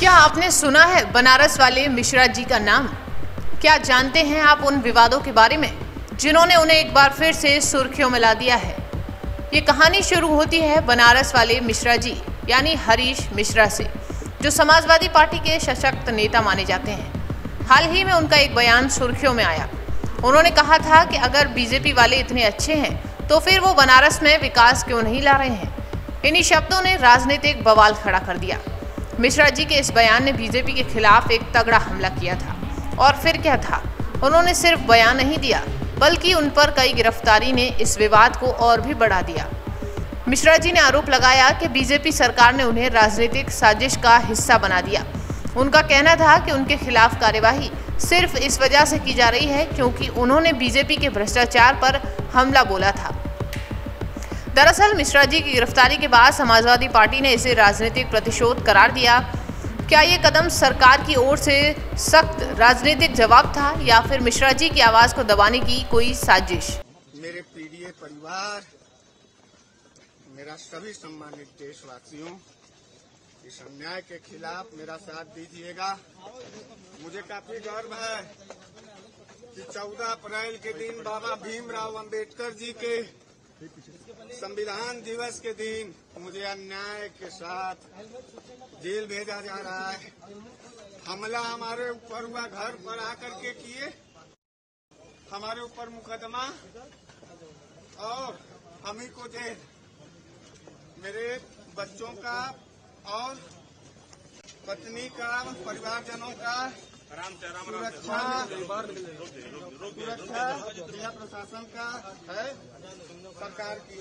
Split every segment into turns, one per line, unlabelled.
क्या आपने सुना है बनारस वाले मिश्रा जी का नाम? क्या जानते हैं आप उन विवादों के बारे में जिन्होंने उन्हें एक बार फिर से सुर्खियों में ला दिया है? ये कहानी शुरू होती है बनारस वाले मिश्रा जी यानी हरीश मिश्रा से, जो समाजवादी पार्टी के सशक्त नेता माने जाते हैं। हाल ही में उनका एक बयान सुर्खियों में आया। उन्होंने कहा था कि अगर बीजेपी वाले इतने अच्छे हैं तो फिर वो बनारस में विकास क्यों नहीं ला रहे हैं। इन्हीं शब्दों ने राजनीतिक बवाल खड़ा कर दिया। मिश्रा जी के इस बयान ने बीजेपी के खिलाफ एक तगड़ा हमला किया था। और फिर क्या था, उन्होंने सिर्फ बयान नहीं दिया बल्कि उन पर कई गिरफ्तारी ने इस विवाद को और भी बढ़ा दिया। मिश्रा जी ने आरोप लगाया कि बीजेपी सरकार ने उन्हें राजनीतिक साजिश का हिस्सा बना दिया। उनका कहना था कि उनके खिलाफ कार्यवाही सिर्फ इस वजह से की जा रही है क्योंकि उन्होंने बीजेपी के भ्रष्टाचार पर हमला बोला था। दरअसल मिश्रा जी की गिरफ्तारी के बाद समाजवादी पार्टी ने इसे राजनीतिक प्रतिशोध करार दिया। क्या ये कदम सरकार की ओर से सख्त राजनीतिक जवाब था या फिर मिश्रा जी की आवाज को दबाने की कोई साजिश?
मेरे प्रिय परिवार, मेरा सभी सम्मानित देशवासियों, इस अन्याय के खिलाफ मेरा साथ दीजिएगा। मुझे काफी गर्व है कि 14 अप्रैल के दिन बाबा भीमराव अंबेडकर जी के संविधान दिवस के दिन मुझे अन्याय के साथ जेल भेजा जा रहा है। हमला हमारे ऊपर हुआ, घर पर आकर के किए, हमारे ऊपर मुकदमा और हम ही को जेल। मेरे बच्चों का और पत्नी का, परिवारजनों का सुरक्षा जिला प्रशासन का है, सरकार की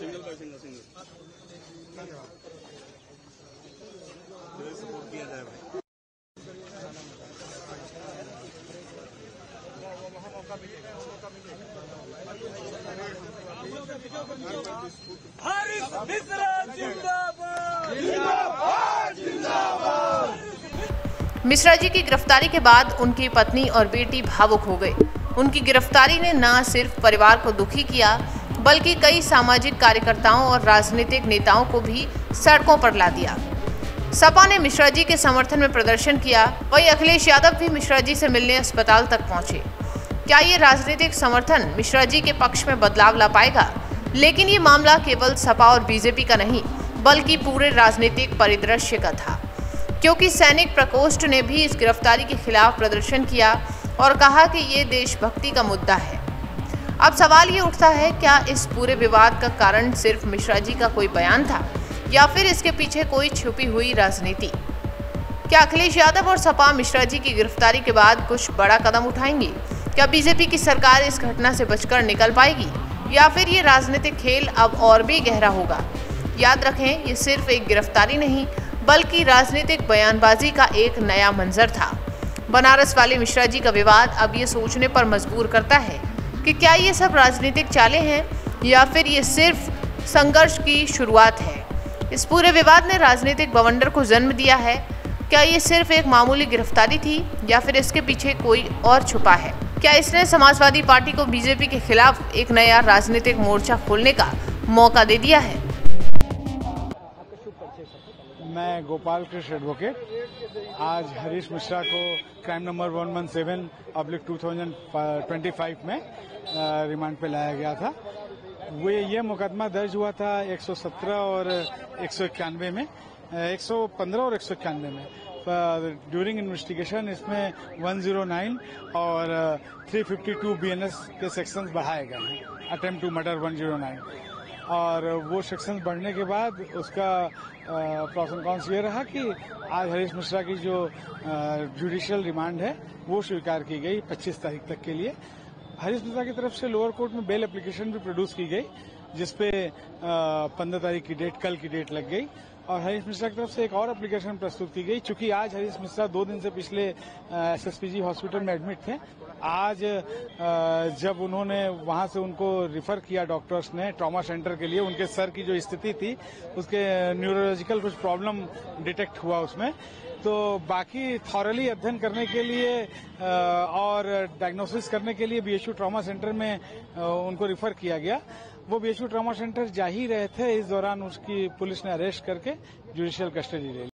हरीश मिश्रा जिंदाबाद,
जिंदाबाद। मिश्रा जी की गिरफ्तारी के बाद उनकी पत्नी और बेटी भावुक हो गए। उनकी गिरफ्तारी ने न सिर्फ परिवार को दुखी किया बल्कि कई सामाजिक कार्यकर्ताओं और राजनीतिक नेताओं को भी सड़कों पर ला दिया। सपा ने मिश्रा जी के समर्थन में प्रदर्शन किया, वहीं अखिलेश यादव भी मिश्रा जी से मिलने अस्पताल तक पहुंचे। क्या ये राजनीतिक समर्थन मिश्रा जी के पक्ष में बदलाव ला पाएगा? लेकिन ये मामला केवल सपा और बीजेपी का नहीं बल्कि पूरे राजनीतिक परिदृश्य का था, क्योंकि सैनिक प्रकोष्ठ ने भी इस गिरफ्तारी के खिलाफ प्रदर्शन किया और कहा कि ये देशभक्ति का मुद्दा है। अब सवाल ये उठता है, क्या इस पूरे विवाद का कारण सिर्फ मिश्रा जी का कोई बयान था या फिर इसके पीछे कोई छुपी हुई राजनीति? क्या अखिलेश यादव और सपा मिश्रा जी की गिरफ्तारी के बाद कुछ बड़ा कदम उठाएंगे? क्या बीजेपी की सरकार इस घटना से बचकर निकल पाएगी या फिर ये राजनीतिक खेल अब और भी गहरा होगा? याद रखें, ये सिर्फ एक गिरफ्तारी नहीं बल्कि राजनीतिक बयानबाजी का एक नया मंजर था। बनारस वाले मिश्रा जी का विवाद अब ये सोचने पर मजबूर करता है कि क्या ये सब राजनीतिक चालें हैं या फिर ये सिर्फ संघर्ष की शुरुआत है। इस पूरे विवाद ने राजनीतिक बवंडर को जन्म दिया है। क्या ये सिर्फ एक मामूली गिरफ्तारी थी या फिर इसके पीछे कोई और छुपा है? क्या इसने समाजवादी पार्टी को बीजेपी के खिलाफ एक नया राजनीतिक मोर्चा खोलने का मौका दे दिया है?
मैं गोपाल कृष्ण एडवोकेट आज हरीश मिश्रा को क्राइम नंबर 117/2025 में रिमांड पे लाया गया था। ये मुकदमा दर्ज हुआ था 117 और 191 में, 115 और 191 में। ड्यूरिंग इन्वेस्टिगेशन इसमें 109 और 352 BNS के सेक्शंस बढ़ाए गए हैं। अटेम्प्ट टू मर्डर 109 और वो सेक्शन बढ़ने के बाद उसका प्रोस एंड कॉन्स ये रहा कि आज हरीश मिश्रा की जो जुडिशियल रिमांड है वो स्वीकार की गई 25 तारीख तक के लिए। हरीश मिश्रा की तरफ से लोअर कोर्ट में बेल एप्लीकेशन भी प्रोड्यूस की गई जिसपे 15 तारीख की डेट, कल की डेट लग गई। और हरीश मिश्रा की तरफ से एक और एप्लीकेशन प्रस्तुत की गई। चूंकि आज हरीश मिश्रा 2 दिन से पिछले SSPG हॉस्पिटल में एडमिट थे, आज जब उन्होंने वहां से उनको रिफर किया डॉक्टर्स ने ट्रॉमा सेंटर के लिए, उनके सर की जो स्थिति थी उसके न्यूरोलॉजिकल कुछ प्रॉब्लम डिटेक्ट हुआ उसमें, तो बाकी थॉरली अध्ययन करने के लिए और डायग्नोसिस करने के लिए BHU ट्रॉमा सेंटर में उनको रिफर किया गया। वो BHU ट्रॉमा सेंटर जा ही रहे थे, इस दौरान उसकी पुलिस ने अरेस्ट करके जुडिशियल कस्टडी ले ली।